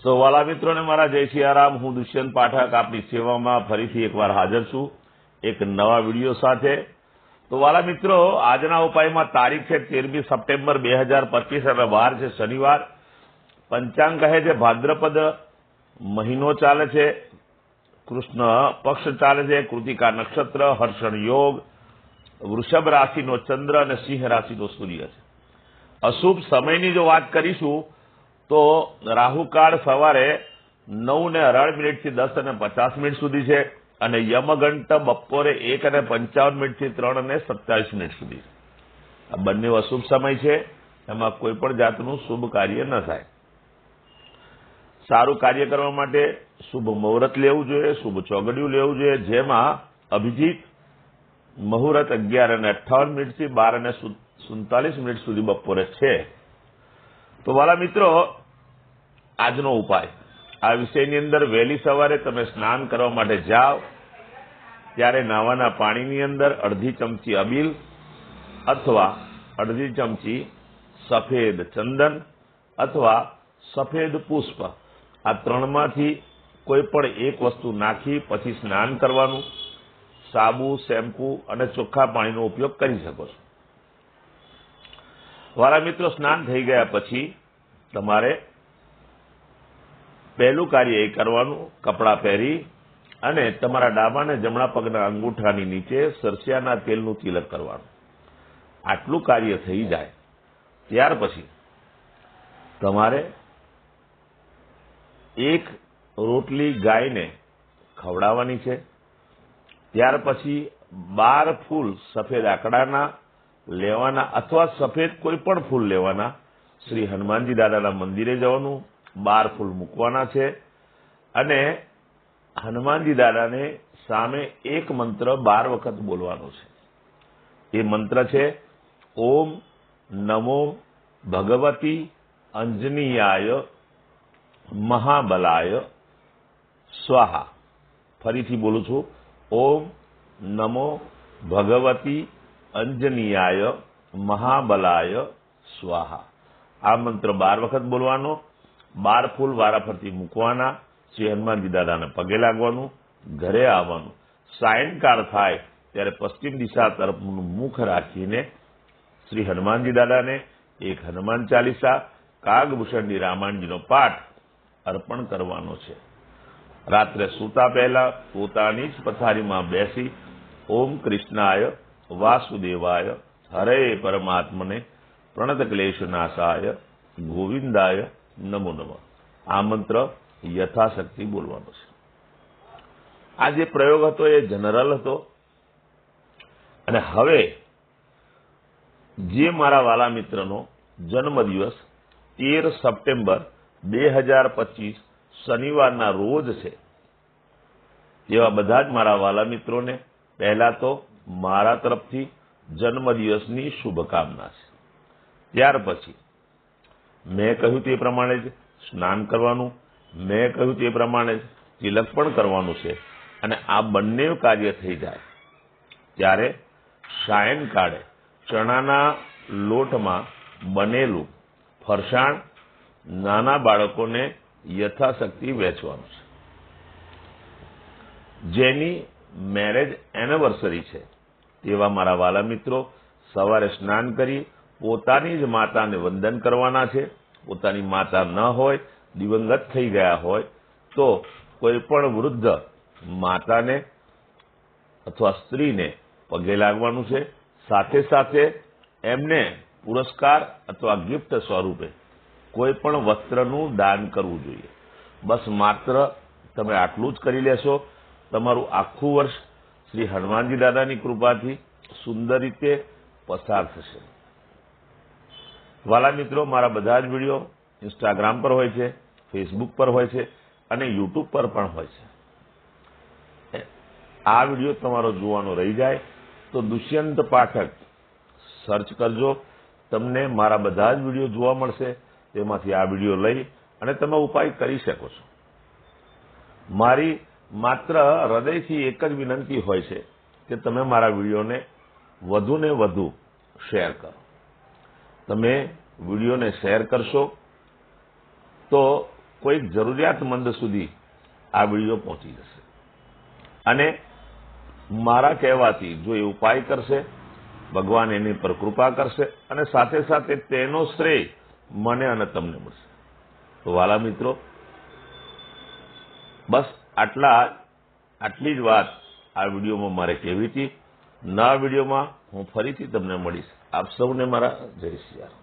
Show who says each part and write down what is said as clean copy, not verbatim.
Speaker 1: સો વાલા મિત્રોને મારા જય સિયારામ, હું દુષ્યંત પાઠક આપની સેવામાં ફરીથી એકવાર હાજર છું એક નવા વિડીયો સાથે। તો વાલા મિત્રો, આજના ઉપાયમાં તારીખ છે 13મી સપ્ટેમ્બર 2025 અને વાર છે શનિવાર। પંચાંગ કહે છે ભાદ્રપદ મહિનો ચાલે છે, કૃષ્ણ પક્ષ ચાલે છે, કૃતિકા નક્ષત્ર, હર્ષણ યોગ, વૃષભ રાશિનો ચંદ્ર અને સિંહ રાશિનો સૂર્ય છે। અશુભ સમયની જો વાત કરીશું તો રાહુકાળ સવારે 9:18 થી 10:50 સુધી છે અને યમઘંટ બપોરે 1:55 થી 3:27 સુધી છે। આ બંને અશુભ સમય છે, એમાં કોઈ પણ જાતનું શુભ કાર્ય ન થાય। સારું કાર્ય કરવા માટે શુભ મુહૂર્ત લેવું જોઈએ, શુભ ચોગડિયું લેવું જોઈએ, જેમાં અભિજીત મુહૂર્ત 11:58 થી 12:47 સુધી બપોરે છે। તો વાલા મિત્રો, આજનો ઉપાય આ વિષયની અંદર વહેલી સવારે તમે સ્નાન કરવા માટે જાઓ ત્યારે નાવાના પાણીની અંદર અડધી ચમચી અબીલ અથવા અડધી ચમચી સફેદ ચંદન અથવા સફેદ પુષ્પ, આ ત્રણમાંથી કોઈ પણ એક વસ્તુ નાખી પછી સ્નાન કરવાનું। સાબુ, શેમ્પુ અને ચોખ્ખા પાણીનો ઉપયોગ કરી શકો છો। વાલા મિત્રો, સ્નાન થઈ ગયા પછી તમારે પહેલું કાર્ય એ કરવાનું, કપડાં પહેરી અને તમારા ડાબા અને જમણા પગના અંગૂઠાની નીચે સરસિયાના તેલનું તિલક કરવાનું। આટલું કાર્ય થઈ જાય ત્યાર પછી તમારે એક રોટલી ગાયને ખવડાવવાની છે। ત્યાર પછી 12 ફૂલ સફેદ આકડાના લેવાના અથવા સફેદ કોઈ પણ ફૂલ લેવાના। શ્રી હનુમાનજી દાદાના મંદિરે જવાનું, 12 ફૂલ મૂકવાના છે અને હનુમાનજી દાદાને સામે એક મંત્ર 12 વખત બોલવાનો છે। એ મંત્ર છે ઓમ નમો ભગવતી અંજનીયાય મહાબલાય સ્વાહા। ફરીથી બોલું છું, ઓમ નમો ભગવતી અંજનીયાય મહાબલાય સ્વાહા। આ મંત્ર 12 વખત બોલવાનો, 12 ફૂલ વારાફરતી મૂકવાના, શ્રી હનુમાનજી દાદાને પગે લાગવાનું, ઘરે આવવાનું। સાયંકાળ થાય ત્યારે પશ્ચિમ દિશા તરફનું મુખ રાખીને શ્રી હનુમાનજી દાદાને એક હનુમાન ચાલીસા, કાગભૂષણની રામાયણજીનો પાઠ અર્પણ કરવાનો છે। રાત્રે સૂતા પહેલા પોતાની જ પથારીમાં બેસી ઓમ કૃષ્ણાય વાસુદેવાય હરે પરમાત્મને પ્રણત ક્લેશ નાશાય ગોવિંદાય નમો નમઃ, આ મંત્ર યથાશક્તિ બોલવાનો છે। આ જે પ્રયોગ હતો એ જનરલ હતો અને હવે જે મારા વાલા મિત્રનો જન્મદિવસ 13 સપ્ટેમ્બર 2025 શનિવારના રોજ છે, એવા બધા જ મારા વાલા મિત્રોને પહેલા તો મારા તરફથી જન્મદિવસની શુભકામના છે। ત્યાર પછી મેં કહ્યું તે પ્રમાણે જ સ્નાન કરવાનું, મેં કહ્યું તે પ્રમાણે જ તિલક પણ કરવાનું છે અને આ બંને કાર્ય થઈ જાય ત્યારે સાયંકાળે ચણાના લોટમાં બનેલું ફરસાણ નાના બાળકોને યથાશક્તિ વહેંચવાનું છે। જેની મેરેજ એનિવર્સરી છે તેવા મારા વાલા મિત્રો સવારે સ્નાન કરી પોતાની જ માતાને વંદન કરવાના છે। પોતાની માતા ન હોય, દિવંગત થઈ ગયા હોય તો કોઈ પણ વૃદ્ધ માતાને અથવા સ્ત્રીને પગે લાગવાનું છે। સાથે સાથે એમને પુરસ્કાર અથવા ગિફ્ટ સ્વરૂપે કોઈ પણ વસ્ત્રનું દાન કરવું જોઈએ। બસ માત્ર તમે આટલું જ કરી લેશો, તમારું આખું વર્ષ શ્રી હનુમાનજી દાદાની કૃપાથી સુંદર રીતે પસાર થશે। વાલા મિત્રો, મારા બધા જ વિડીયો ઇન્સ્ટાગ્રામ પર હોય છે, ફેસબુક પર હોય છે અને યુટ્યુબ પર પણ હોય છે। આ વિડીયો તમારો જોવાનો રહી જાય તો દુષ્યંત પાઠક સર્ચ કરજો, તમને મારા બધા જ વિડીયો જોવા મળશે। તેમાંથી આ વિડીયો લઈ અને તમે ઉપાય કરી શકો છો। મારી માત્ર હૃદયથી એક જ વિનંતી હોય છે કે તમે મારા વિડીયોને વધુ ને વધુ શેર કરો। તમે વિડીયોને શેર કરશો તો કોઈક જરૂરિયાતમંદ સુધી આ વિડીયો પહોંચી જશે અને મારા કહેવાથી જો એ ઉપાય કરશે, ભગવાન એની પર કૃપા કરશે અને સાથે સાથે તેનો શ્રેય મને અને તમને મળશે. તો વાલા મિત્રો, બસ આટલી જ વાત આ વિડીયોમાં મારે કહેવી હતી. નવા વિડીયોમાં હું ફરીથી તમને મળીશ. આપ સૌને મારા જય શ્રી રામ.